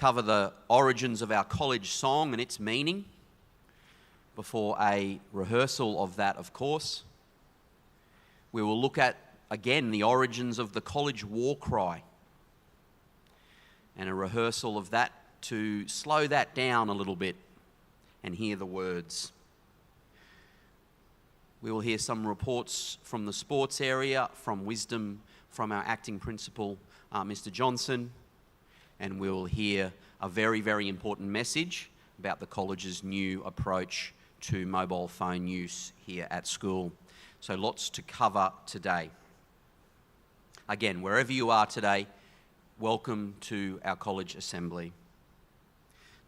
cover the origins of our college song and its meaning before a rehearsal of that, of course. We will look at, again, the origins of the college war cry and a rehearsal of that to slow that down a little bit and hear the words. We will hear some reports from the sports area, from wisdom from our acting principal, Mr. Johnson, and we will hear a very, very important message about the college's new approach to mobile phone use here at school. So lots to cover today. Again, wherever you are today, welcome to our college assembly.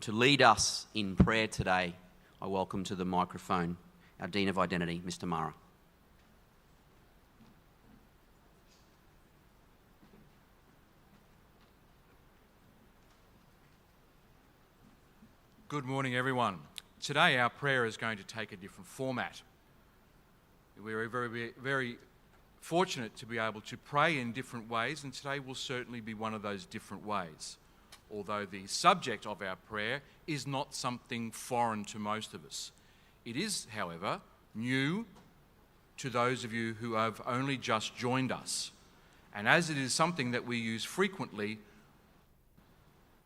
To lead us in prayer today, I welcome to the microphone our Dean of Identity, Mr. Mara. Good morning, everyone. Today our prayer is going to take a different format. We're very, very fortunate to be able to pray in different ways, and today will certainly be one of those different ways. Although the subject of our prayer is not something foreign to most of us. It is, however, new to those of you who have only just joined us. And as it is something that we use frequently,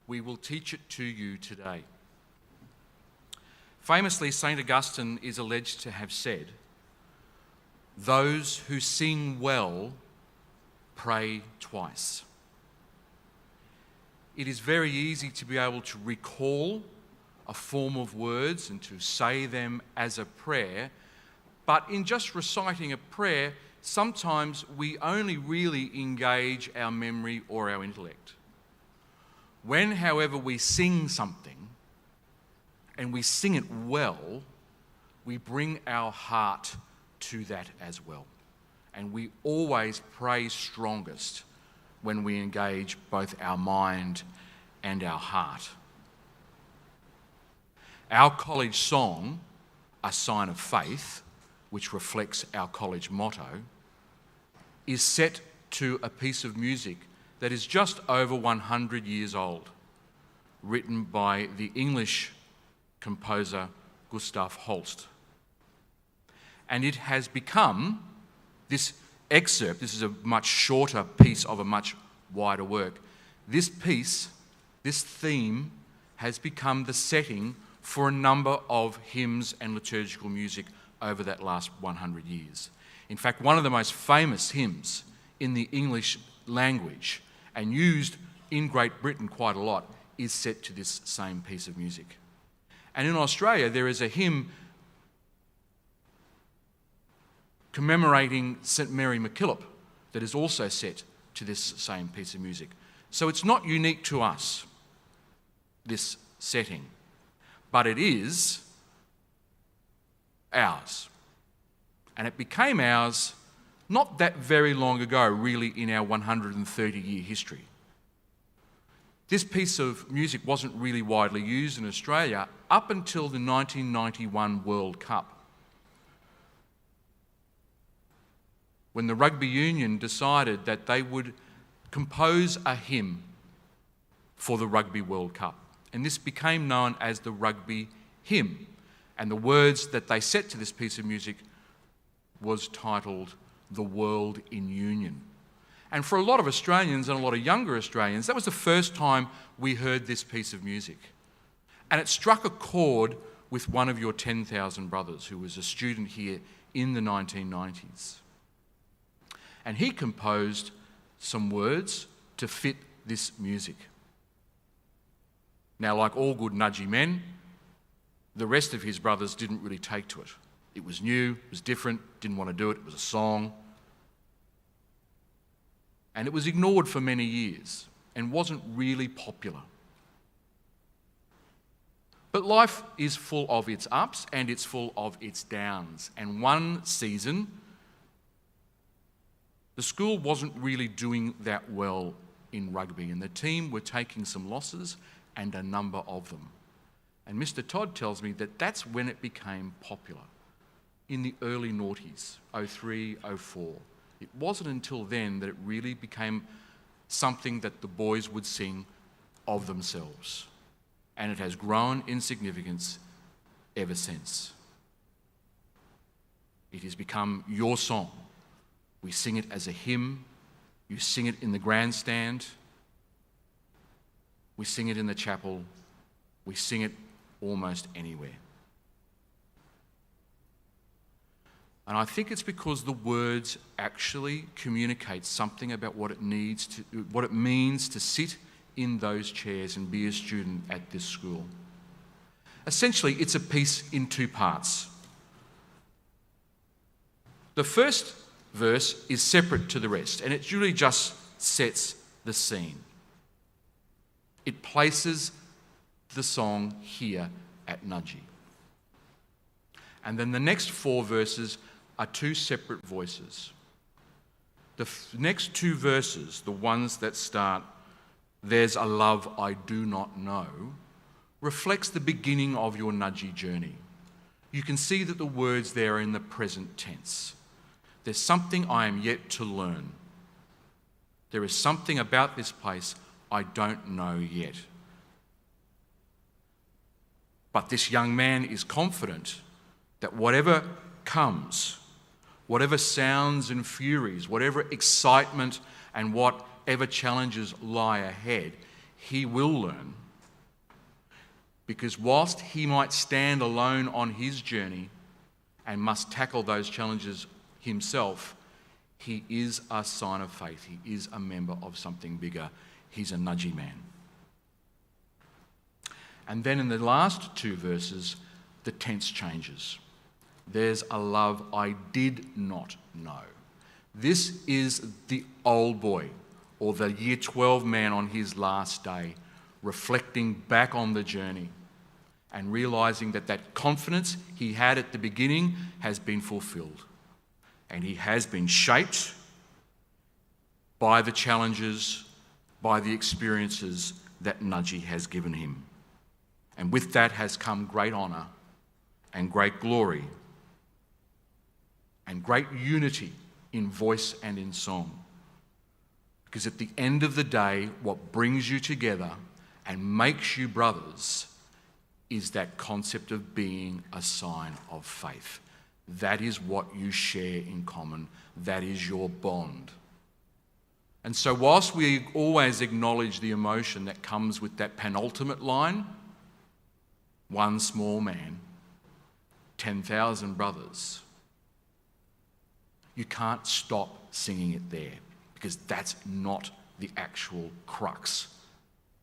we will teach it to you today. Famously, St. Augustine is alleged to have said, "Those who sing well pray twice." It is very easy to be able to recall a form of words and to say them as a prayer, but in just reciting a prayer, sometimes we only really engage our memory or our intellect. When, however, we sing something, and we sing it well, we bring our heart to that as well. And we always pray strongest when we engage both our mind and our heart. Our college song, A Sign of Faith, which reflects our college motto, is set to a piece of music that is just over 100 years old, written by the English composer Gustav Holst. And it has become, this excerpt, this is a much shorter piece of a much wider work, this piece, this theme, has become the setting for a number of hymns and liturgical music over that last 100 years. In fact, one of the most famous hymns in the English language, and used in Great Britain quite a lot, is set to this same piece of music. And in Australia, there is a hymn commemorating St. Mary MacKillop that is also set to this same piece of music. So it's not unique to us, this setting, but it is ours. And it became ours not that very long ago, really, in our 130-year history. This piece of music wasn't really widely used in Australia up until the 1991 World Cup, when the rugby union decided that they would compose a hymn for the Rugby World Cup. And this became known as the Rugby Hymn. And the words that they set to this piece of music was titled "The World in Union." And for a lot of Australians and a lot of younger Australians, that was the first time we heard this piece of music. And it struck a chord with one of your 10,000 brothers who was a student here in the 1990s. And he composed some words to fit this music. Now, like all good Nudgee men, the rest of his brothers didn't really take to it. It was new, it was different, didn't want to do it, it was a song. And it was ignored for many years and wasn't really popular. But life is full of its ups and it's full of its downs. And one season, the school wasn't really doing that well in rugby, and the team were taking some losses, and a number of them. And Mr. Todd tells me that that's when it became popular, in the early noughties, 03, 04. It wasn't until then that it really became something that the boys would sing of themselves. And it has grown in significance ever since. It has become your song. We sing it as a hymn. You sing it in the grandstand. We sing it in the chapel. We sing it almost anywhere. And I think it's because the words actually communicate something about what it means to sit in those chairs and be a student at this school. Essentially, it's a piece in two parts. The first verse is separate to the rest, and it usually just sets the scene. It places the song here at Nudgee. And then the next 4 verses are 2 separate voices. The next 2 verses, the ones that start, "There's a love I do not know," reflects the beginning of your Nudgee journey. You can see that the words there are in the present tense. There's something I am yet to learn. There is something about this place I don't know yet. But this young man is confident that whatever comes, whatever sounds and furies, whatever excitement and whatever challenges lie ahead, he will learn. Because whilst he might stand alone on his journey and must tackle those challenges himself, he is a sign of faith. He is a member of something bigger. He's a Nudgee man. And then in the last 2 verses, the tense changes. There's a love I did not know. This is the old boy, or the year 12 man on his last day, reflecting back on the journey and realising that that confidence he had at the beginning has been fulfilled. And he has been shaped by the challenges, by the experiences that Nudgee has given him. And with that has come great honour and great glory and great unity in voice and in song. Because at the end of the day, what brings you together and makes you brothers is that concept of being a sign of faith. That is what you share in common. That is your bond. And so whilst we always acknowledge the emotion that comes with that penultimate line, one small man, 10,000 brothers, you can't stop singing it there, because that's not the actual crux,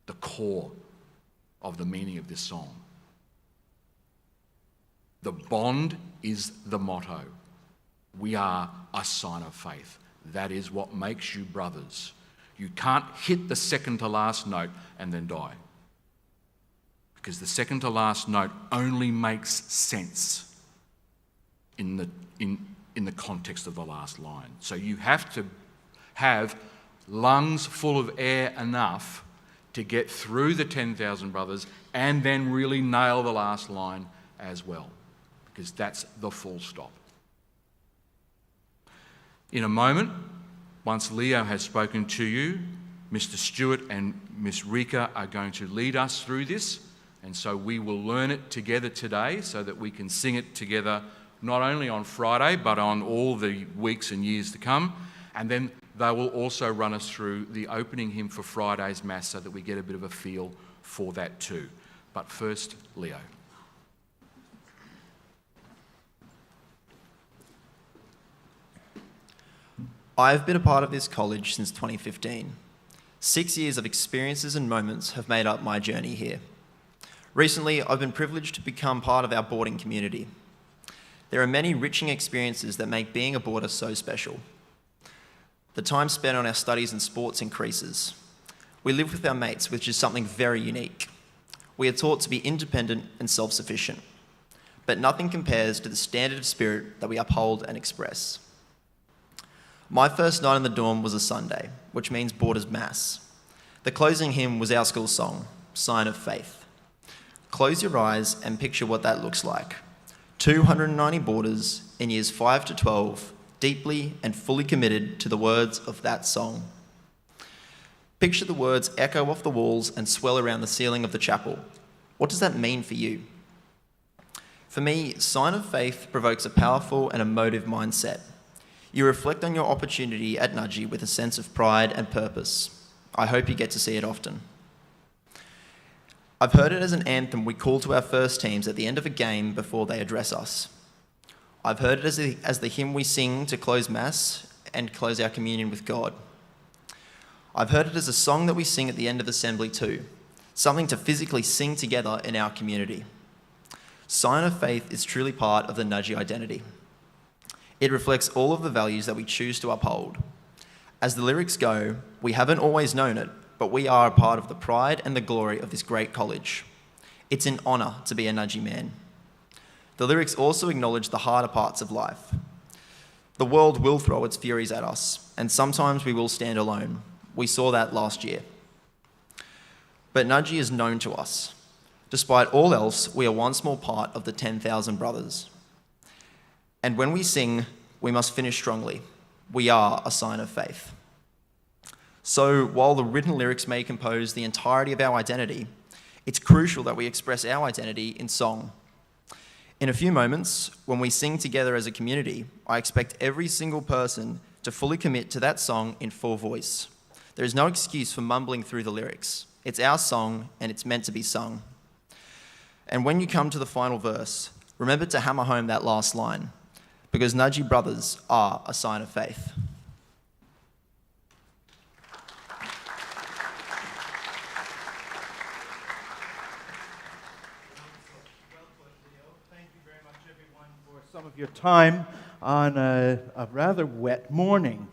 the core of the meaning of this song. The bond is the motto. We are a sign of faith. That is what makes you brothers. You can't hit the second to last note and then die, because the second to last note only makes sense in the context of the last line. So you have to have lungs full of air enough to get through the 10,000 brothers and then really nail the last line as well, because that's the full stop. In a moment, once Leo has spoken to you, Mr. Stewart and Miss Rika are going to lead us through this, and so we will learn it together today so that we can sing it together not only on Friday but on all the weeks and years to come. And then they will also run us through the opening hymn for Friday's Mass so that we get a bit of a feel for that too. But first, Leo. I have been a part of this college since 2015. 6 years of experiences and moments have made up my journey here. Recently, I've been privileged to become part of our boarding community. There are many enriching experiences that make being a boarder so special. The time spent on our studies and sports increases. We live with our mates, which is something very unique. We are taught to be independent and self-sufficient, but nothing compares to the standard of spirit that we uphold and express. My first night in the dorm was a Sunday, which means Boarders' Mass. The closing hymn was our school song, Sign of Faith. Close your eyes and picture what that looks like. 290 boarders in years 5 to 12, deeply and fully committed to the words of that song. Picture the words echo off the walls and swell around the ceiling of the chapel. What does that mean for you? For me, Sign of Faith provokes a powerful and emotive mindset. You reflect on your opportunity at Nudgee with a sense of pride and purpose. I hope you get to see it often. I've heard it as an anthem we call to our first teams at the end of a game before they address us. I've heard it as the hymn we sing to close Mass and close our communion with God. I've heard it as a song that we sing at the end of assembly too, something to physically sing together in our community. Sign of Faith is truly part of the Nudgee identity. It reflects all of the values that we choose to uphold. As the lyrics go, we haven't always known it, but we are a part of the pride and the glory of this great college. It's an honour to be a Nudgee man. The lyrics also acknowledge the harder parts of life. The world will throw its furies at us, and sometimes we will stand alone. We saw that last year. But Nudgee is known to us. Despite all else, we are one small part of the 10,000 brothers. And when we sing, we must finish strongly. We are a sign of faith. So while the written lyrics may compose the entirety of our identity, it's crucial that we express our identity in song. In a few moments, when we sing together as a community, I expect every single person to fully commit to that song in full voice. There is no excuse for mumbling through the lyrics. It's our song, and it's meant to be sung. And when you come to the final verse, remember to hammer home that last line, because Nudgee brothers are a sign of faith. Some of your time on a rather wet morning.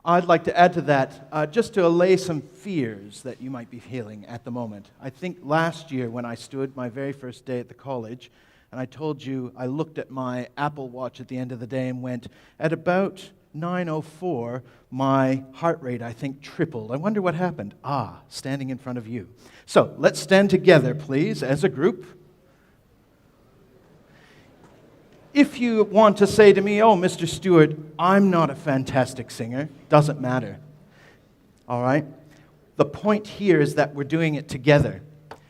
I'd like to add to that, just to allay some fears that you might be feeling at the moment. I think last year when I stood my very first day at the college, and I told you I looked at my Apple Watch at the end of the day and went, at about 9:04, my heart rate, I think, tripled. I wonder what happened. Standing in front of you. So let's stand together, please, as a group. If you want to say to me, oh, Mr. Stewart, I'm not a fantastic singer, doesn't matter. All right? The point here is that we're doing it together.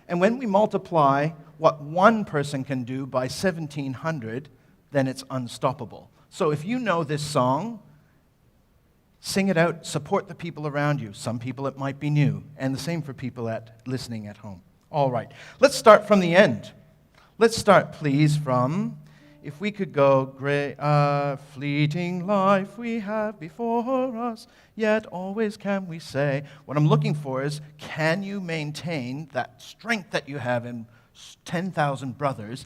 And when we multiply what one person can do by 1,700, then it's unstoppable. So if you know this song, sing it out, support the people around you. Some people it might be new, and the same for people listening at home. All right, let's start from the end. Let's start, please, from... If we could go, great, fleeting life we have before us, yet always can we say. What I'm looking for is, can you maintain that strength that you have in 10,000 brothers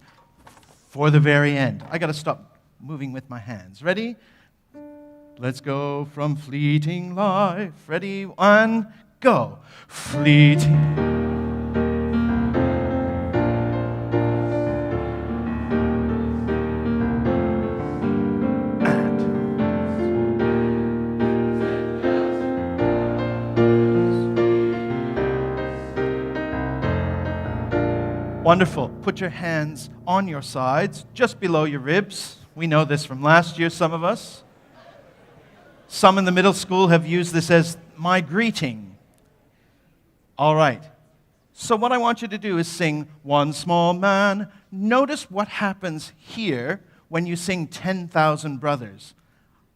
for the very end? I got to stop moving with my hands. Ready? Let's go from fleeting life. Ready? 1, go. Fleeting. Wonderful. Put your hands on your sides, just below your ribs. We know this from last year, some of us. Some in the middle school have used this as my greeting. All right. So what I want you to do is sing One Small Man. Notice what happens here when you sing 10,000 brothers.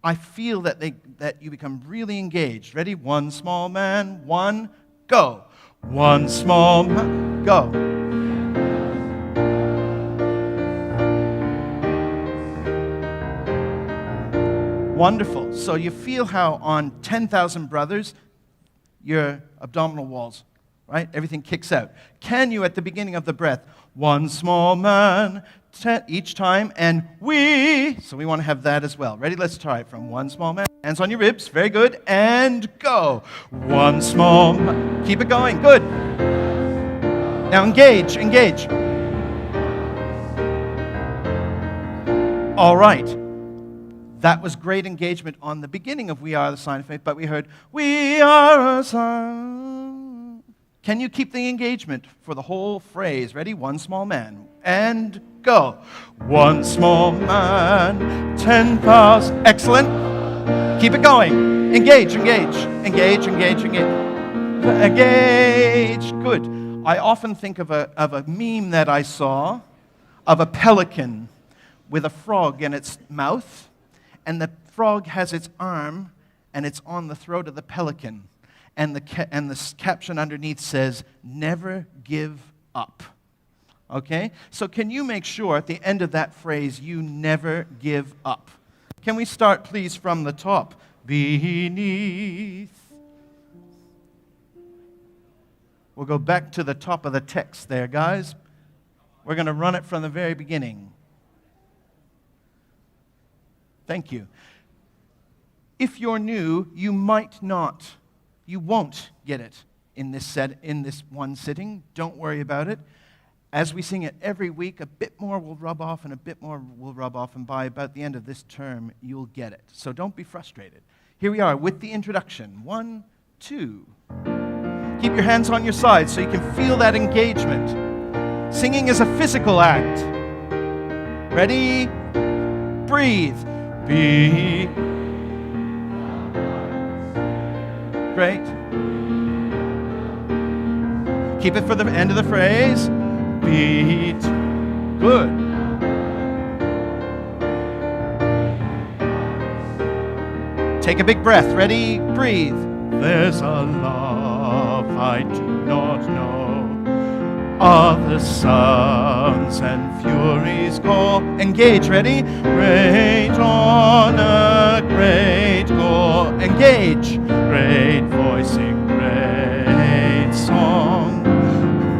I feel that you become really engaged. Ready? One small man. 1, go. One small man. Go. Wonderful. So you feel how on 10,000 brothers, your abdominal walls, right? Everything kicks out. Can you, at the beginning of the breath, one small man, 10 each time, and we. So we want to have that as well. Ready? Let's try it from one small man. Hands on your ribs. Very good. And go. One small man. Keep it going. Good. Now engage. Engage. All right. That was great engagement on the beginning of We Are the Sign of Faith, but we heard, We are a sign. Can you keep the engagement for the whole phrase? Ready? One small man. And go. One small man, 10,000. Excellent. Keep it going. Engage, engage, engage, engage, engage. Engage. Good. I often think of a meme that I saw of a pelican with a frog in its mouth, and the frog has its arm, and it's on the throat of the pelican. And the caption underneath says, "Never give up." Okay? So can you make sure at the end of that phrase, you never give up? Can we start, please, from the top? Beneath. We'll go back to the top of the text there, guys. We're going to run it from the very beginning. Thank you. If you're new, you won't get it in this one sitting. Don't worry about it. As we sing it every week, a bit more will rub off and a bit more will rub off, and by about the end of this term, you'll get it. So don't be frustrated. Here we are with the introduction. 1, 2. Keep your hands on your sides so you can feel that engagement. Singing is a physical act. Ready? Breathe. Be. Great. Keep it for the end of the phrase. Beat. Good. Take a big breath. Ready? Breathe. There's a love I do not know. Other sounds and furies call. Engage. Ready? Great honor, great goal. Engage. Great voicing, great song.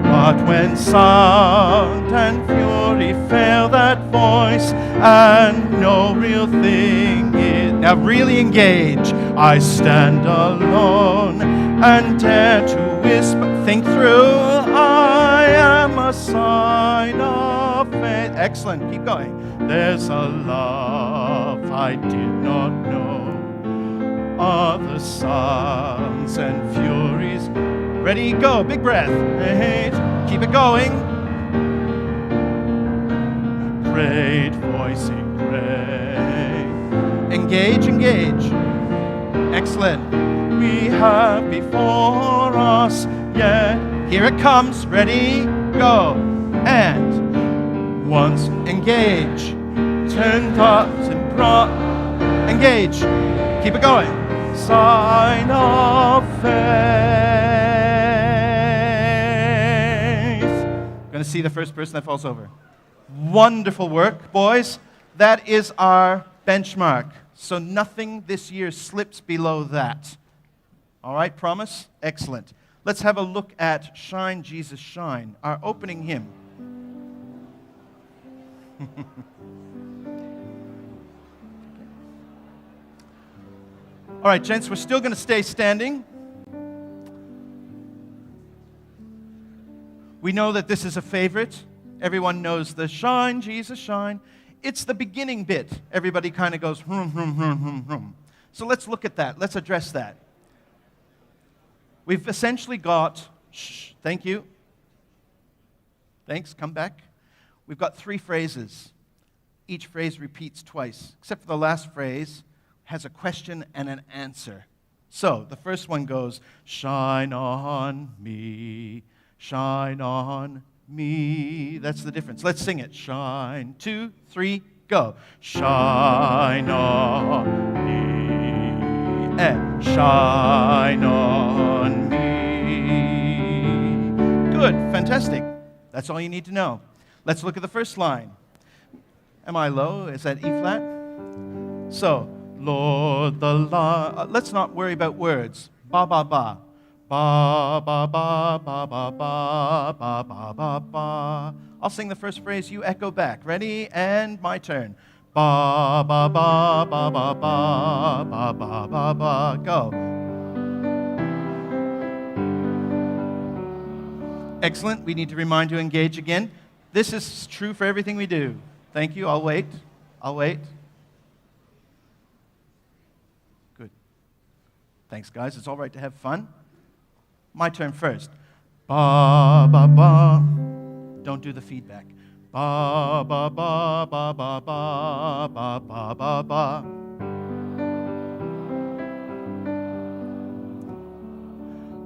But when sound and fury fail that voice, and no real thing is... Now really engage. I stand alone and dare to whisper. Think through. I am a sign of faith. Excellent. Keep going. There's a love I did not know. Other sounds and furies. Ready, go. Big breath. Keep it going. Great voicing, great. Engage, engage. Excellent. We have before us yet. Here it comes. Ready, go. And once engage. Turn thoughts and brought. Engage. Keep it going. Sign of faith. Going to see the first person that falls over. Wonderful work, boys. That is our benchmark. So nothing this year slips below that. All right, promise? Excellent. Let's have a look at Shine, Jesus, Shine, our opening hymn. All right, gents, we're still going to stay standing. We know that this is a favorite. Everyone knows the Shine, Jesus, Shine. It's the beginning bit. Everybody kind of goes, hum, hum, hum, hum, hum. So let's look at that. Let's address that. We've essentially got, thank you. Thanks, come back. We've got 3 phrases. Each phrase repeats twice, except for the last phrase has a question and an answer. So the first one goes, shine on me, shine on me. That's the difference. Let's sing it. Shine. 2, 3, go. Shine on me and shine on me. Good. Fantastic. That's all you need to know. Let's look at the first line. Am I low? Is that E flat? So, Lord, let's not worry about words. Ba, ba, ba. Ba, ba, ba, ba, ba, ba, ba, ba, ba, ba. I'll sing the first phrase, you echo back. Ready? And my turn. Ba, ba, ba, ba, ba, ba, ba, ba, ba, ba. Go. Excellent. We need to remind you to engage again. This is true for everything we do. Thank you. I'll wait. I'll wait. Good. Thanks, guys. It's all right to have fun. My turn first. Ba, ba, ba. Don't do the feedback. Ba, ba, ba, ba, ba, ba, ba, ba, ba, ba.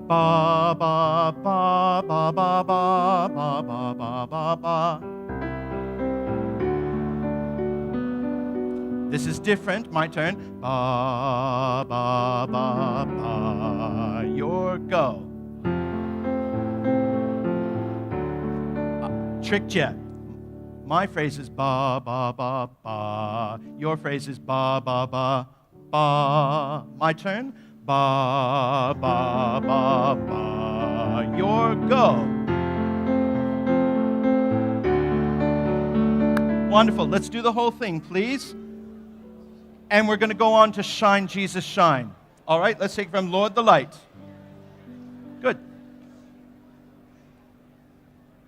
Ba, ba, ba, ba, ba, ba, ba, ba, ba, ba, ba. This is different. My turn. Ba, ba, ba, ba. Your go. Tricked ya. My phrase is ba, ba, ba, ba. Your phrase is ba, ba, ba, ba. My turn. Ba, ba, ba, ba. Your go. Wonderful. Let's do the whole thing, please. And we're going to go on to Shine, Jesus, Shine. All right, let's take from Lord the Light. Good.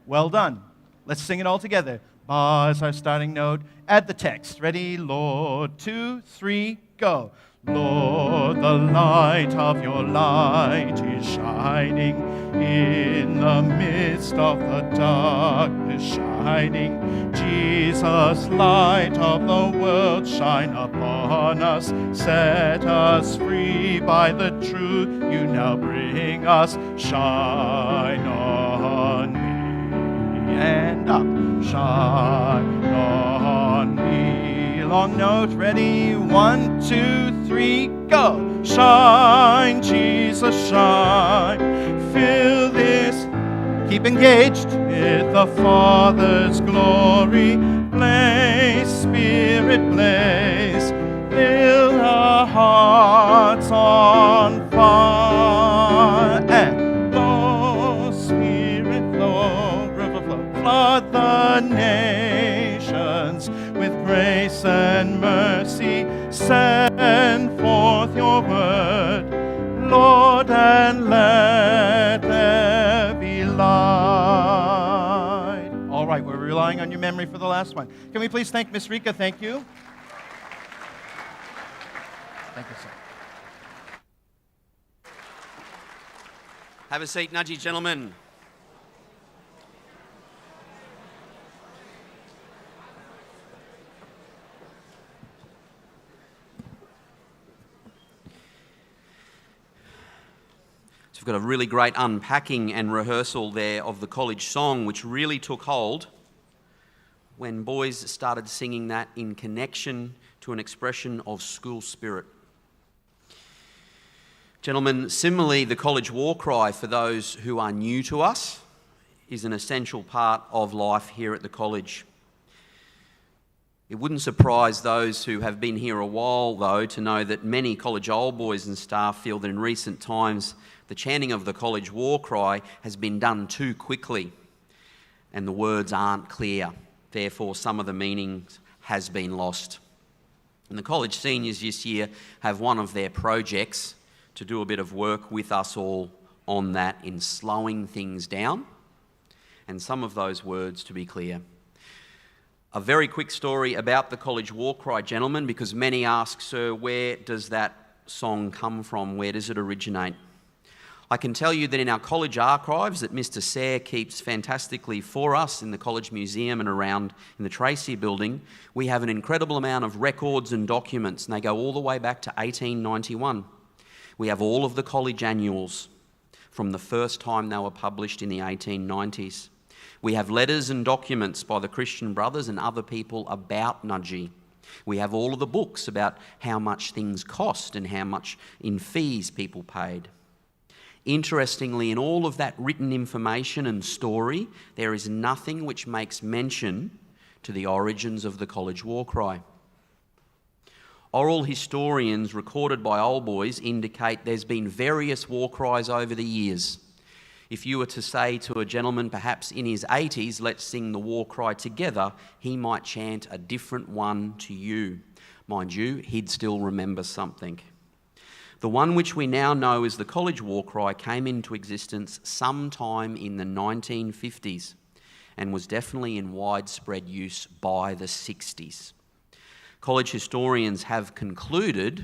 Well done. Let's sing it all together. Ba is our starting note. Add the text. Ready? Lord, 2, 3, go. Lord, the light of your light is shining in the midst of the darkness shining. Jesus, light of the world, shine upon us. Set us free by the truth you now bring us. Shine on me and up. Shine on me. Long note, ready? 1, 2, 3, go. Shine, Jesus, shine. Fill this, keep engaged with the Father's glory. Blaze, Spirit, blaze. Fill our hearts on fire. And flow, Spirit, flow, river flow. Flood the nations with grace and mercy. Send forth your word, Lord, and let there be light. All right, we're relying on your memory for the last one. Can we please thank Miss Rika? Thank you. Thank you, sir. Have a seat, Nudgee, gentlemen. So we've got a really great unpacking and rehearsal there of the college song, which really took hold when boys started singing that in connection to an expression of school spirit. Gentlemen, similarly, the college war cry, for those who are new to us, is an essential part of life here at the college. It wouldn't surprise those who have been here a while, though, to know that many college old boys and staff feel that in recent times the chanting of the college war cry has been done too quickly and the words aren't clear. Therefore, some of the meaning has been lost. And the college seniors this year have one of their projects to do a bit of work with us all on that, in slowing things down and some of those words to be clear. A very quick story about the college war cry, gentlemen, because many ask, sir, where does that song come from? Where does it originate? I can tell you that in our college archives that Mr. Sayre keeps fantastically for us in the College Museum and around in the Tracy building, we have an incredible amount of records and documents, and they go all the way back to 1891. We have all of the college annuals from the first time they were published in the 1890s. We have letters and documents by the Christian Brothers and other people about Nudgee. We have all of the books about how much things cost and how much in fees people paid. Interestingly, in all of that written information and story, there is nothing which makes mention to the origins of the college war cry. Oral historians recorded by old boys indicate there's been various war cries over the years. If you were to say to a gentleman perhaps in his 80s, let's sing the war cry together, he might chant a different one to you. Mind you, he'd still remember something. The one which we now know as the college war cry came into existence sometime in the 1950s and was definitely in widespread use by the 60s. College historians have concluded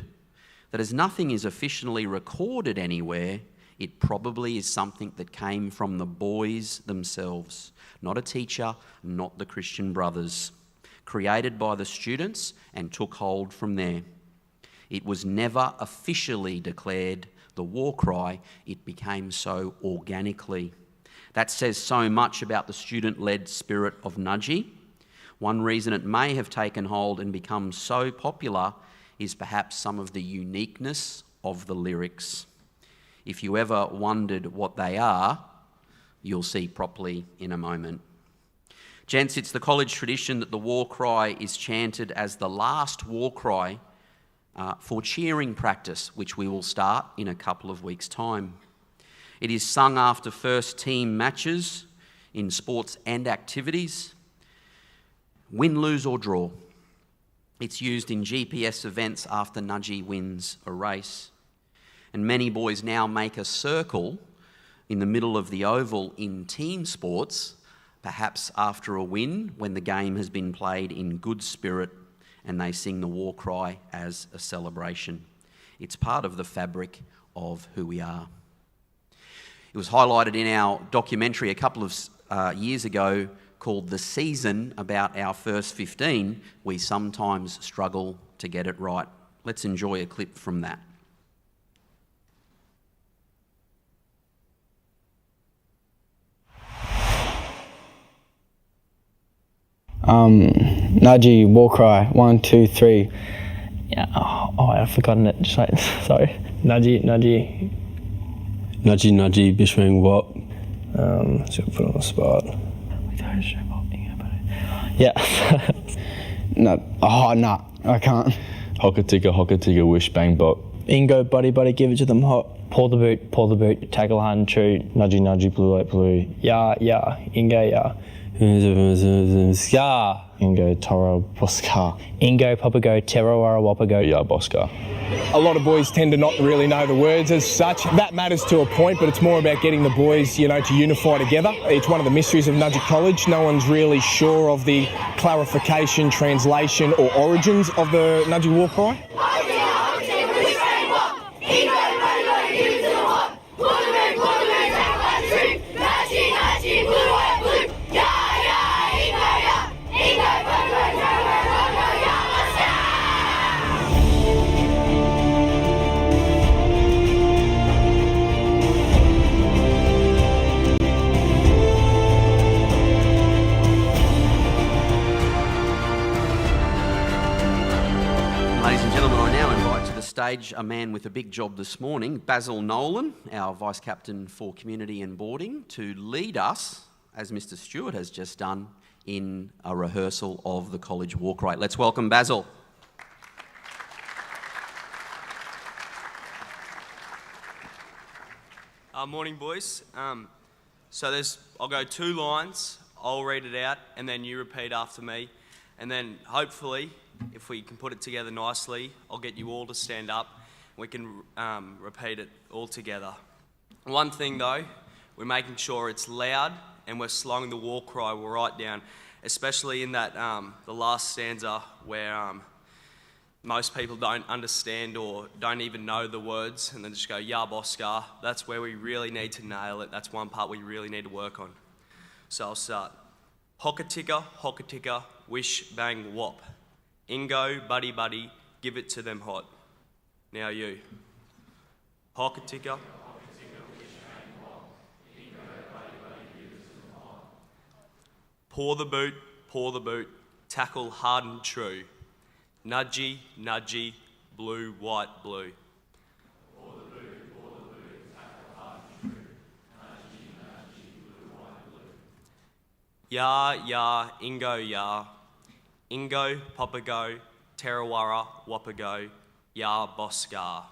that as nothing is officially recorded anywhere, it probably is something that came from the boys themselves, not a teacher, not the Christian Brothers, created by the students and took hold from there. It was never officially declared the war cry, it became so organically. That says so much about the student-led spirit of Nudgee. One reason it may have taken hold and become so popular is perhaps some of the uniqueness of the lyrics. If you ever wondered what they are, you'll see properly in a moment. Gents, it's the college tradition that the war cry is chanted as the last war cry for cheering practice, which we will start in a couple of weeks' time. It is sung after first team matches in sports and activities, win, lose or draw. It's used in GPS events after Nudgee wins a race. And many boys now make a circle in the middle of the oval in team sports, perhaps after a win when the game has been played in good spirit and they sing the war cry as a celebration. It's part of the fabric of who we are. It was highlighted in our documentary a couple of years ago called The Season, about our first 15. We sometimes struggle to get it right. Let's enjoy a clip from that. Nudgee, war cry, 1, 2, 3. Yeah. Oh, I've forgotten it. Just wait. Sorry. Nudgee. Nudgee, bishwang wop. So put on the spot. Yeah. No. Oh, nah. I can't. Hockatigga, wish bang bop. Ingo, buddy, give it to them hot. Pull the boot, tackle hard and true. Nudgee, blue, white, blue. Yeah, Ingo, yeah. Ska. Ingo, Toro, Bosca. Ingo, Papago, Terowara, Wapago. Yeah, Bosca. A lot of boys tend to not really know the words as such. That matters to a point, but it's more about getting the boys, to unify together. It's one of the mysteries of Nudgee College. No one's really sure of the clarification, translation or origins of the Nudgee war cry. Ladies and gentlemen, I now invite to the stage a man with a big job this morning, Basil Nolan, our Vice Captain for Community and Boarding, to lead us, as Mr. Stewart has just done, in a rehearsal of the college war cry. Let's welcome Basil. Morning, boys. I'll go 2 lines, I'll read it out, and then you repeat after me. And then hopefully, if we can put it together nicely, I'll get you all to stand up. We can repeat it all together. One thing though, we're making sure it's loud and we're slowing the war cry right down, especially in that the last stanza where most people don't understand or don't even know the words and then just go, "Ya Bosca." That's where we really need to nail it. That's one part we really need to work on. So I'll start. Hockatigga, wish bang wop. Ingo, buddy, give it to them hot. Now you. Hockatigga. Pour the boot, tackle hard and true. Nudgee, blue, white, blue. Pour the boot, tackle hard and true. Nudgee, blue, white, blue. Ya, Ingo, ya. Ingo, Papago, Terowara, Wapago, ya, Bosca.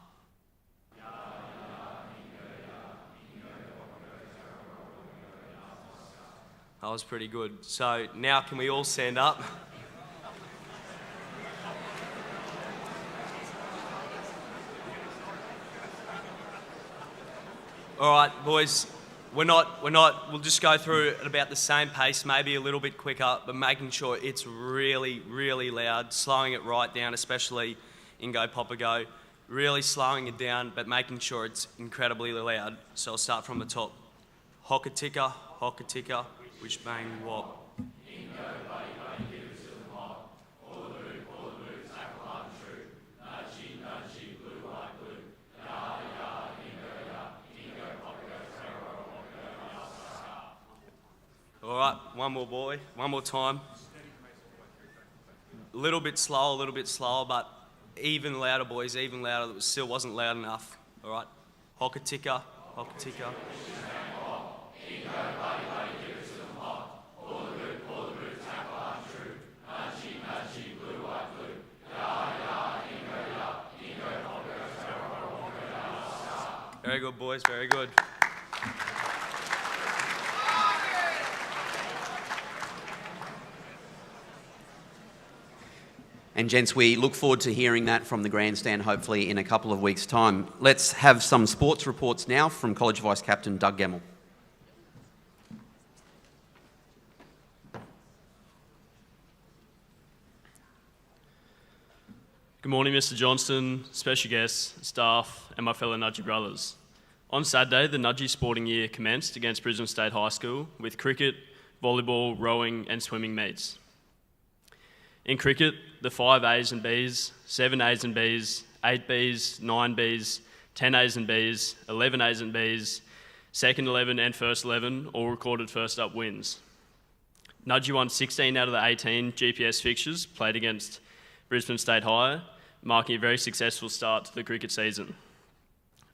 That was pretty good. So now can we all stand up? All right, boys, we'll just go through at about the same pace, maybe a little bit quicker, but making sure it's really, really loud, slowing it right down, especially Ingo, Papago, really slowing it down, but making sure it's incredibly loud. So I'll start from the top. Hockatigga, wish bang wop. Ingo, buddy, give it to them hot. Pour the boot, tackle hard and true. Nudgee, blue, white, blue. Ya, one more boy, one more time. A little bit slower, but even louder, boys, even louder. It still wasn't loud enough. All right, Hokitika, Hokitika. Very good, boys, very good. And gents, we look forward to hearing that from the grandstand hopefully in a couple of weeks' time. Let's have some sports reports now from College Vice Captain Doug Gemmell. Good morning, Mr. Johnston, special guests, staff, and my fellow Nudgee brothers. On Saturday, the Nudgee sporting year commenced against Brisbane State High School with cricket, volleyball, rowing, and swimming meets. In cricket, the 5 A's and B's, 7 A's and B's, 8 B's, 9 B's, 10 A's and B's, 11 A's and B's, second 11 and first 11 all recorded first up wins. Nudgee won 16 out of the 18 GPS fixtures played against Brisbane State High, marking a very successful start to the cricket season.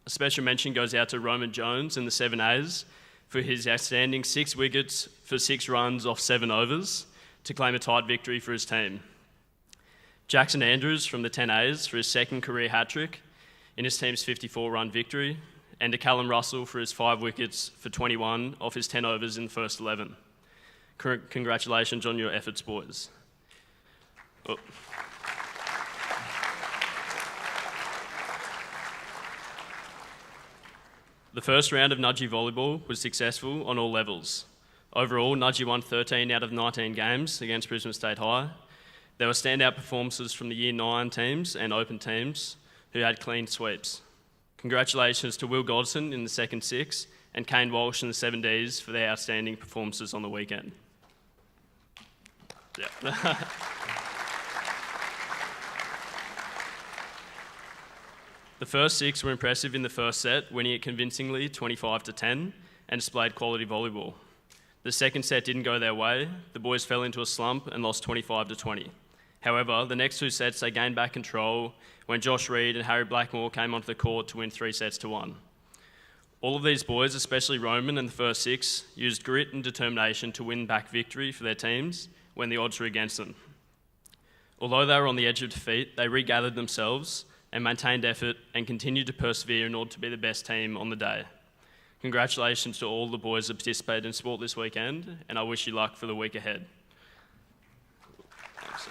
A special mention goes out to Roman Jones in the 7 A's for his outstanding 6 wickets for 6 runs off 7 overs to claim a tight victory for his team. Jackson Andrews from the 10 A's for his second career hat-trick in his team's 54-run victory, and to Callum Russell for his 5 wickets for 21 off his 10 overs in the first 11. Congratulations on your efforts, boys. Oh. The first round of Nudgee volleyball was successful on all levels. Overall, Nudgee won 13 out of 19 games against Brisbane State High. There were standout performances from the Year 9 teams and Open teams who had clean sweeps. Congratulations to Will Godson in the second 6 and Kane Walsh in the 7Ds for their outstanding performances on the weekend. Yeah. The first 6 were impressive in the first set, winning it convincingly 25-10 and displayed quality volleyball. The second set didn't go their way. The boys fell into a slump and lost 25-20. However, the next 2 sets they gained back control when Josh Reed and Harry Blackmore came onto the court to win 3-1. All of these boys, especially Roman in the first 6, used grit and determination to win back victory for their teams when the odds were against them. Although they were on the edge of defeat, they regathered themselves and maintained effort and continued to persevere in order to be the best team on the day. Congratulations to all the boys that participated in sport this weekend, and I wish you luck for the week ahead. Thanks.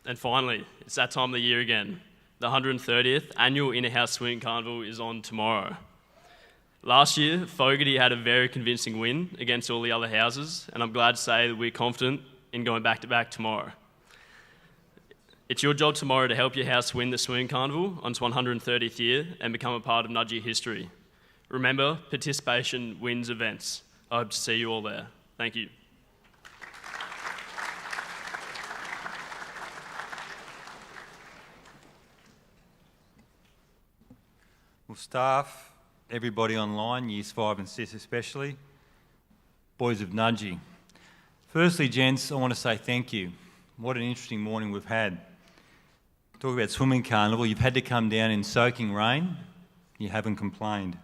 And finally, it's that time of the year again. The 130th Annual Inner-House Swing Carnival is on tomorrow. Last year, Fogarty had a very convincing win against all the other houses, and I'm glad to say that we're confident in going back-to-back tomorrow. It's your job tomorrow to help your house win the Swing Carnival on its 130th year and become a part of Nudgee history. Remember, participation wins events. I hope to see you all there. Thank you. Well, staff, everybody online, Years 5 and 6 especially, boys of Nudgee. Firstly, gents, I want to say thank you. What an interesting morning we've had. Talk about swimming carnival. You've had to come down in soaking rain. You haven't complained.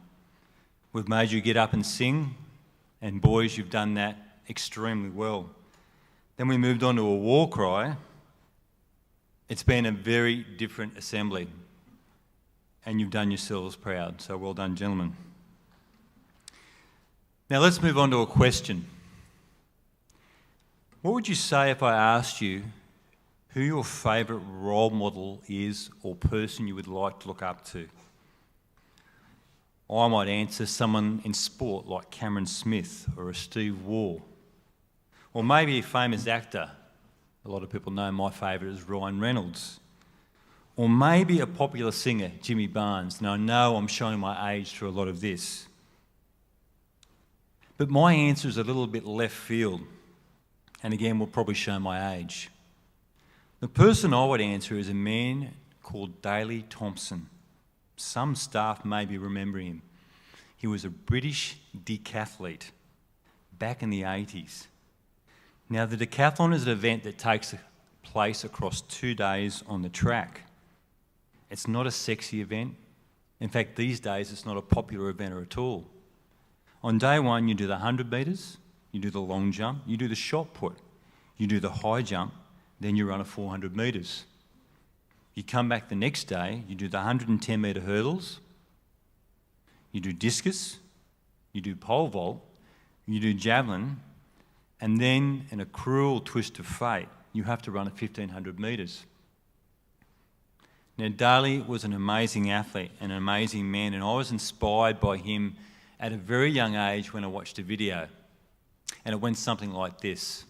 We've made you get up and sing, and boys, you've done that extremely well. Then we moved on to a war cry. It's been a very different assembly, and you've done yourselves proud. So well done, gentlemen. Now let's move on to a question. What would you say if I asked you who your favourite role model is or person you would like to look up to? I might answer someone in sport like Cameron Smith or a Steve Waugh. Or maybe a famous actor. A lot of people know my favourite is Ryan Reynolds. Or maybe a popular singer, Jimmy Barnes. Now I know I'm showing my age through a lot of this. But my answer is a little bit left field. And again, will probably show my age. The person I would answer is a man called Daley Thompson. Some staff may be remembering him. He was a British decathlete back in the 80s. Now, the decathlon is an event that takes place across 2 days on the track. It's not a sexy event. In fact, these days, it's not a popular event at all. On day one, you do the 100 metres, you do the long jump, you do the shot put, you do the high jump, then you run a 400 metres. You come back the next day, you do the 110 metre hurdles, you do discus, you do pole vault, you do javelin, and then, in a cruel twist of fate, you have to run a 1500 metres. Now, Daly was an amazing athlete and an amazing man, and I was inspired by him at a very young age when I watched a video. And it went something like this.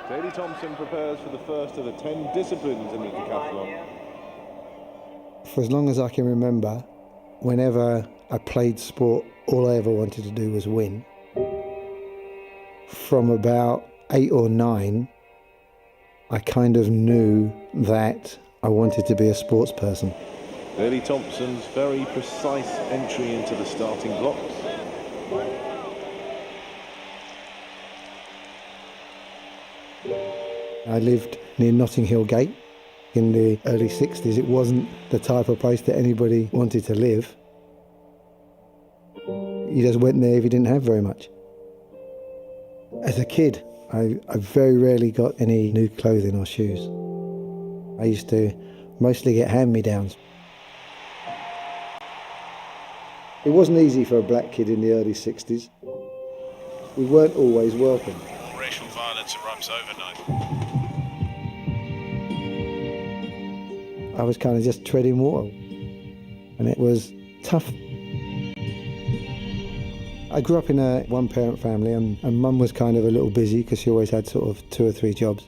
Daley Thompson prepares for the first of the 10 disciplines in the decathlon. For as long as I can remember, whenever I played sport, all I ever wanted to do was win. From about 8 or 9, I kind of knew that I wanted to be a sports person. Daley Thompson's very precise entry into the starting blocks. I lived near Notting Hill Gate in the early 60s. It wasn't the type of place that anybody wanted to live. You just went there if you didn't have very much. As a kid, I very rarely got any new clothing or shoes. I used to mostly get hand-me-downs. It wasn't easy for a black kid in the early 60s. We weren't always welcome. Racial violence erupts overnight. I was kind of just treading water, and it was tough. I grew up in a one-parent family, and Mum was kind of a little busy because she always had sort of 2 or 3 jobs.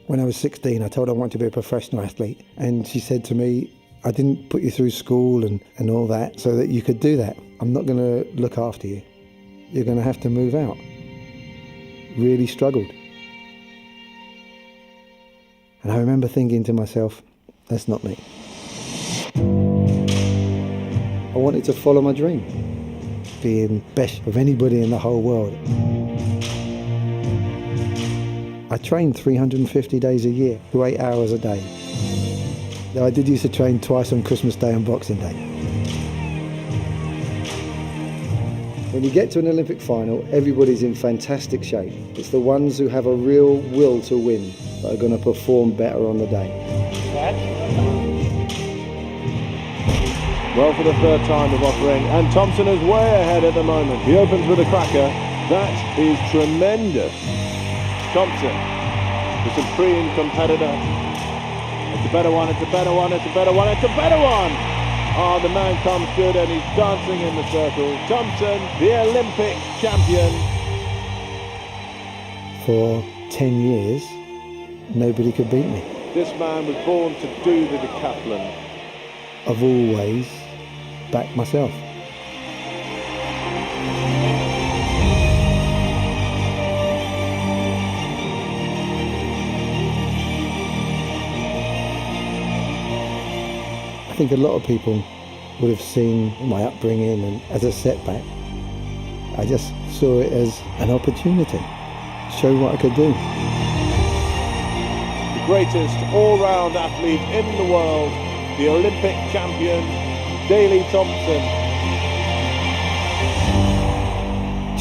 When I was 16, I told her I wanted to be a professional athlete, and she said to me, I didn't put you through school and all that so that you could do that. I'm not going to look after you. You're going to have to move out. Really struggled. And I remember thinking to myself, that's not me. I wanted to follow my dream, being best of anybody in the whole world. I trained 350 days a year, to 8 hours a day. I did used to train twice on Christmas Day and Boxing Day. When you get to an Olympic final, everybody's in fantastic shape. It's the ones who have a real will to win that are going to perform better on the day. Well, for the third time of offering, and Thompson is way ahead at the moment. He opens with a cracker. That is tremendous. Thompson, the supreme competitor. It's a better one, it's a better one, it's a better one, it's a better one! Oh, the man comes good and he's dancing in the circle. Thompson, the Olympic champion. For 10 years, nobody could beat me. This man was born to do the decathlon. I've always backed myself. I think a lot of people would have seen my upbringing and as a setback. I just saw it as an opportunity, show what I could do. The greatest all-round athlete in the world, the Olympic champion, Daley Thompson.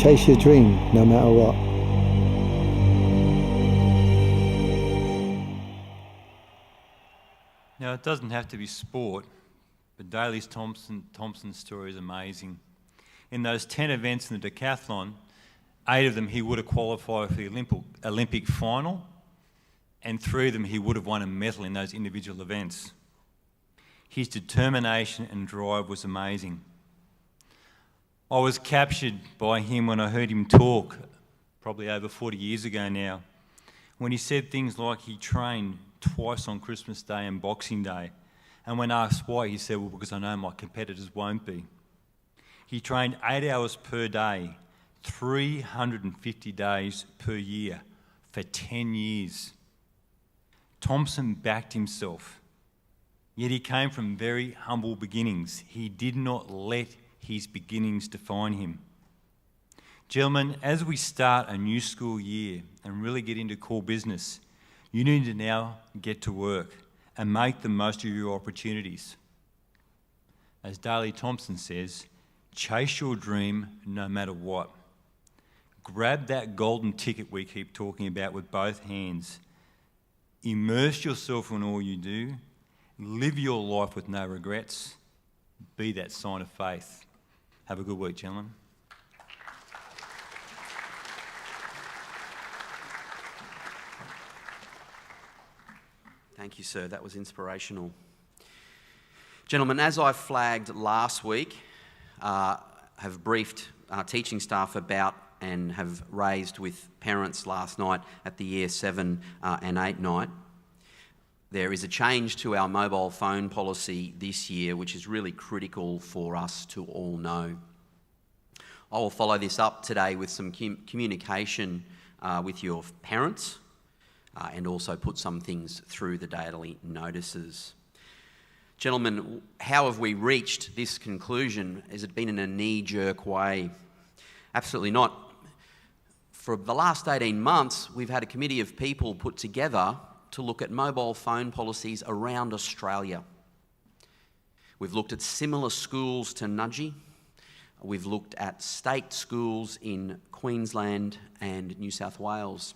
Chase your dream, no matter what. Now, it doesn't have to be sport, but Daley Thompson's story is amazing. In those 10 events in the decathlon, 8 of them he would have qualified for the Olympic final, and 3 of them he would have won a medal in those individual events. His determination and drive was amazing. I was captured by him when I heard him talk, probably over 40 years ago now, when he said things like he trained twice on Christmas Day and Boxing Day. And when asked why, he said, well, because I know my competitors won't be. He trained 8 hours per day, 350 days per year for 10 years. Thompson backed himself. Yet he came from very humble beginnings. He did not let his beginnings define him. Gentlemen, as we start a new school year and really get into core business, you need to now get to work and make the most of your opportunities. As Daley Thompson says, chase your dream no matter what. Grab that golden ticket we keep talking about with both hands. Immerse yourself in all you do. Live your life with no regrets. Be that sign of faith. Have a good week, gentlemen. Thank you, sir. That was inspirational. Gentlemen, as I flagged last week, have briefed our teaching staff about and have raised with parents last night at the Year 7 and 8 night, there is a change to our mobile phone policy this year, which is really critical for us to all know. I will follow this up today with some communication with your parents and also put some things through the daily notices. Gentlemen, how have we reached this conclusion? Has it been in a knee-jerk way? Absolutely not. For the last 18 months, we've had a committee of people put together to look at mobile phone policies around Australia. We've looked at similar schools to Nudgee. We've looked at state schools in Queensland and New South Wales.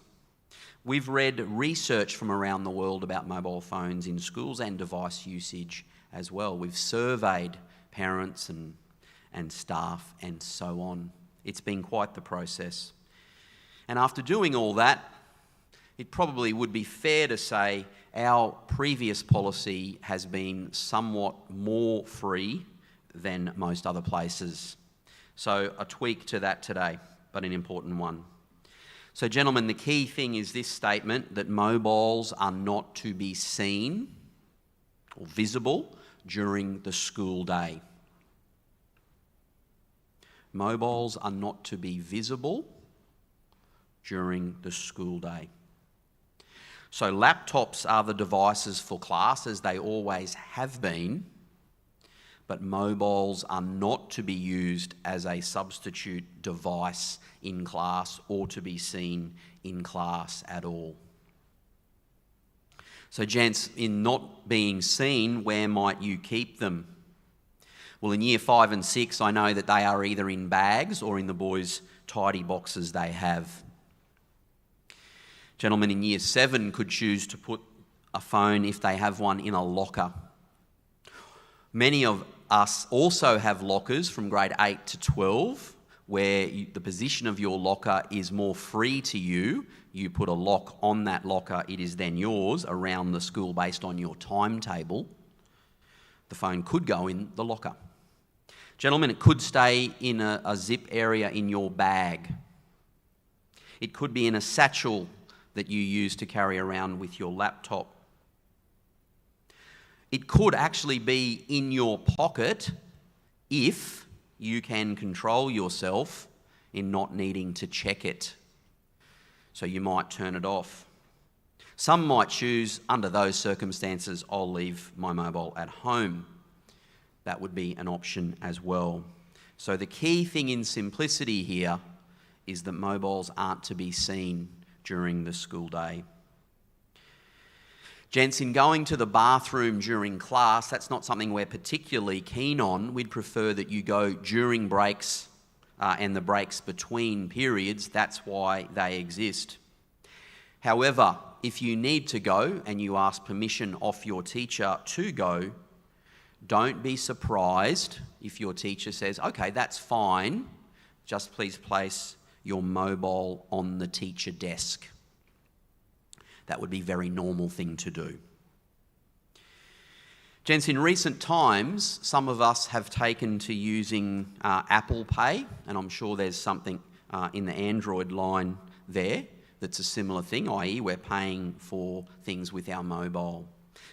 We've read research from around the world about mobile phones in schools and device usage as well. We've surveyed parents and staff and so on. It's been quite the process. And after doing all that, it probably would be fair to say our previous policy has been somewhat more free than most other places. So a tweak to that today, but an important one. So gentlemen, the key thing is this statement that mobiles are not to be seen or visible during the school day. Mobiles are not to be visible during the school day. So laptops are the devices for class, as they always have been, but mobiles are not to be used as a substitute device in class or to be seen in class at all. So gents, in not being seen, where might you keep them? Well, in Year 5 and 6, I know that they are either in bags or in the boys' tidy boxes they have. Gentlemen in Year 7 could choose to put a phone, if they have one, in a locker. Many of us also have lockers from grade 8 to 12, where the position of your locker is more free to you. You put a lock on that locker, it is then yours around the school based on your timetable. The phone could go in the locker. Gentlemen, it could stay in a zip area in your bag. It could be in a satchel that you use to carry around with your laptop. It could actually be in your pocket if you can control yourself in not needing to check it. So you might turn it off. Some might choose, under those circumstances, I'll leave my mobile at home. That would be an option as well. So the key thing in simplicity here is that mobiles aren't to be seen during the school day. Gents, in going to the bathroom during class, that's not something we're particularly keen on. We'd prefer that you go during breaks and the breaks between periods. That's why they exist. However, if you need to go and you ask permission off your teacher to go, don't be surprised if your teacher says, okay, that's fine, just please place your mobile on the teacher desk. That would be a very normal thing to do. Gents, in recent times, some of us have taken to using Apple Pay, and I'm sure there's something in the Android line there that's a similar thing, i.e. we're paying for things with our mobile.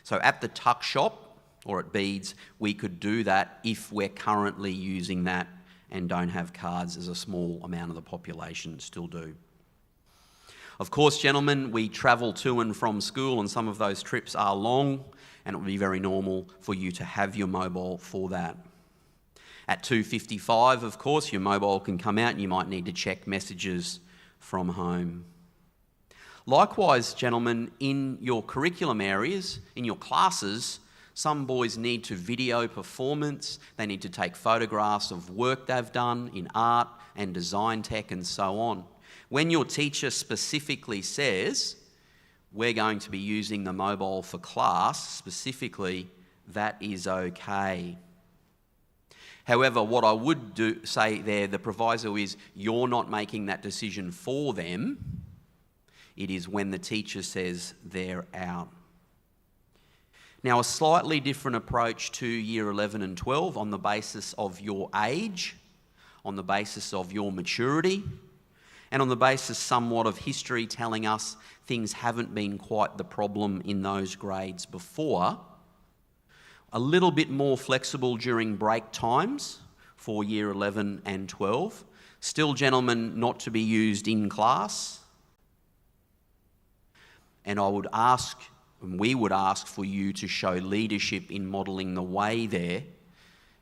So at the tuck shop or at Beads, we could do that if we're currently using that and don't have cards, as a small amount of the population still do. Of course, gentlemen, we travel to and from school, and some of those trips are long, and it will be very normal for you to have your mobile for that. At 2:55, of course, your mobile can come out and you might need to check messages from home. Likewise, gentlemen, in your curriculum areas, in your classes, some boys need to video performance, they need to take photographs of work they've done in art and design tech and so on. When your teacher specifically says, we're going to be using the mobile for class, specifically, that is okay. However, what I would say there, the proviso is you're not making that decision for them. It is when the teacher says they're out. Now, a slightly different approach to Year 11 and 12 on the basis of your age, on the basis of your maturity, and on the basis somewhat of history telling us things haven't been quite the problem in those grades before. A little bit more flexible during break times for Year 11 and 12. Still, gentlemen, not to be used in class. And I would ask, and we would ask for you to show leadership in modelling the way there,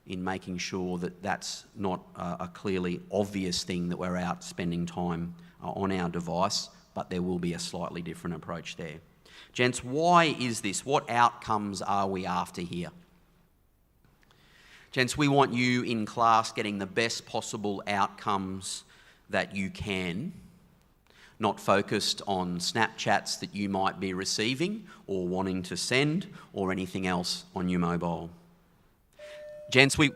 in making sure that that's not a clearly obvious thing that we're out spending time on our device, but there will be a slightly different approach there. Gents, why is this? What outcomes are we after here? Gents, we want you in class getting the best possible outcomes that you can, not focused on Snapchats that you might be receiving or wanting to send or anything else on your mobile. Gents, we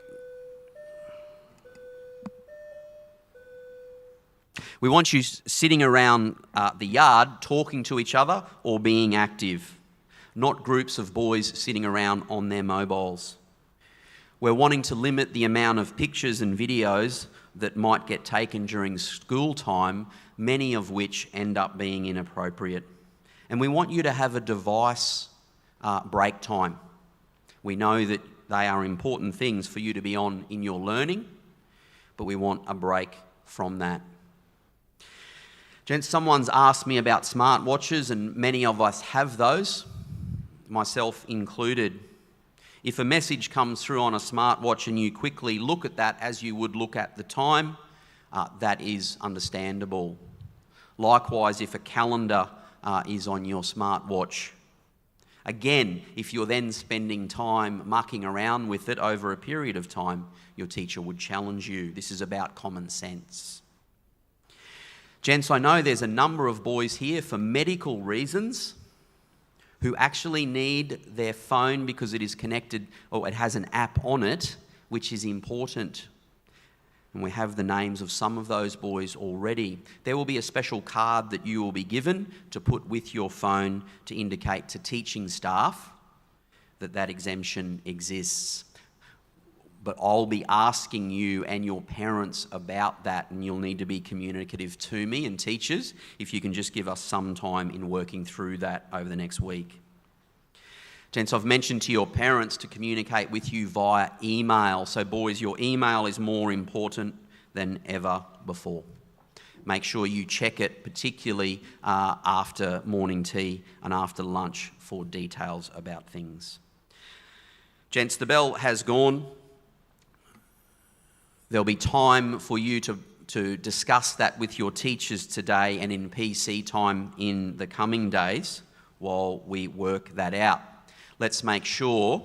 want you sitting around the yard talking to each other or being active, not groups of boys sitting around on their mobiles. We're wanting to limit the amount of pictures and videos that might get taken during school time, many of which end up being inappropriate. And we want you to have a device break time. We know that they are important things for you to be on in your learning, but we want a break from that. Gents, someone's asked me about smartwatches, and many of us have those, myself included. If a message comes through on a smartwatch and you quickly look at that as you would look at the time, that is understandable. Likewise, if a calendar is on your smartwatch. Again, if you're then spending time mucking around with it over a period of time, your teacher would challenge you. This is about common sense. Gents, I know there's a number of boys here for medical reasons who actually need their phone because it is connected, or it has an app on it, which is important. And we have the names of some of those boys already. There will be a special card that you will be given to put with your phone to indicate to teaching staff that that exemption exists. But I'll be asking you and your parents about that, and you'll need to be communicative to me and teachers if you can just give us some time in working through that over the next week. Gents, I've mentioned to your parents to communicate with you via email. So boys, your email is more important than ever before. Make sure you check it, particularly after morning tea and after lunch, for details about things. Gents, the bell has gone. There'll be time for you to discuss that with your teachers today and in PC time in the coming days while we work that out. Let's make sure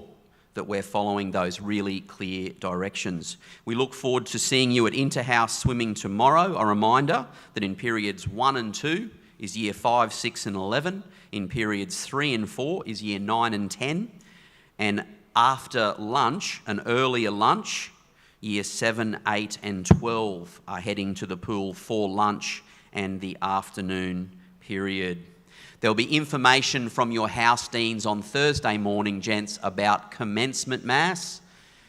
that we're following those really clear directions. We look forward to seeing you at Interhouse Swimming tomorrow. A reminder that in periods 1 and 2 is year 5, 6 and 11. In periods 3 and 4 is year 9 and 10. And after lunch, an earlier lunch, year 7, 8 and 12 are heading to the pool for lunch and the afternoon period. There'll be information from your house deans on Thursday morning, gents, about commencement mass.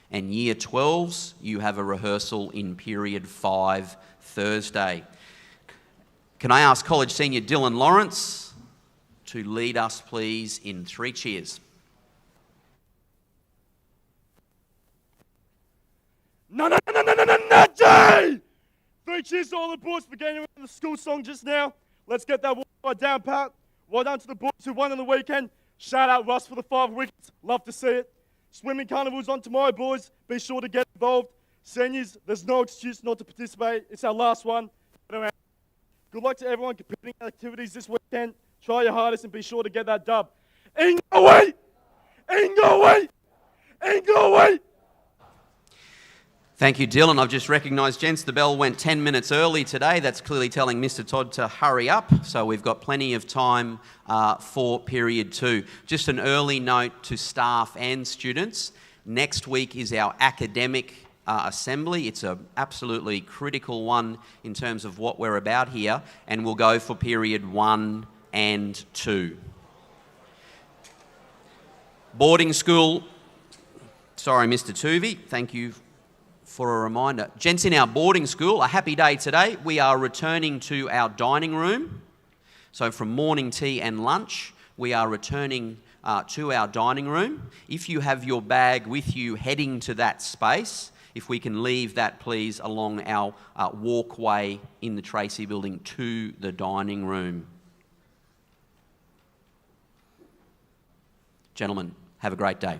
And year 12s, you have a rehearsal in period 5 Thursday. Can I ask College Senior Dylan Lawrence to lead us, please, in 3 cheers? Nudgee! 3 cheers to all the boys for getting around the school song just now. Let's get that one down, Pat. Well done to the boys who won on the weekend. Shout out Russ for the 5 wickets. Love to see it. Swimming carnival's on tomorrow, boys. Be sure to get involved. Seniors, there's no excuse not to participate. It's our last one. Good luck to everyone competing in activities this weekend. Try your hardest and be sure to get that dub. Ingaway! Ingaway! Ingaway! Thank you, Dylan. I've just recognised, gents, the bell went 10 minutes early today. That's clearly telling Mr. Todd to hurry up. So we've got plenty of time for period 2. Just an early note to staff and students. Next week is our academic assembly. It's an absolutely critical one in terms of what we're about here. And we'll go for period 1 and 2. Boarding school. Sorry, Mr. Tuvey. Thank you for a reminder. Gents, in our boarding school, a happy day today. We are returning to our dining room. So from morning tea and lunch, we are returning to our dining room. If you have your bag with you heading to that space, if we can leave that, please, along our walkway in the Tracy building to the dining room. Gentlemen, have a great day.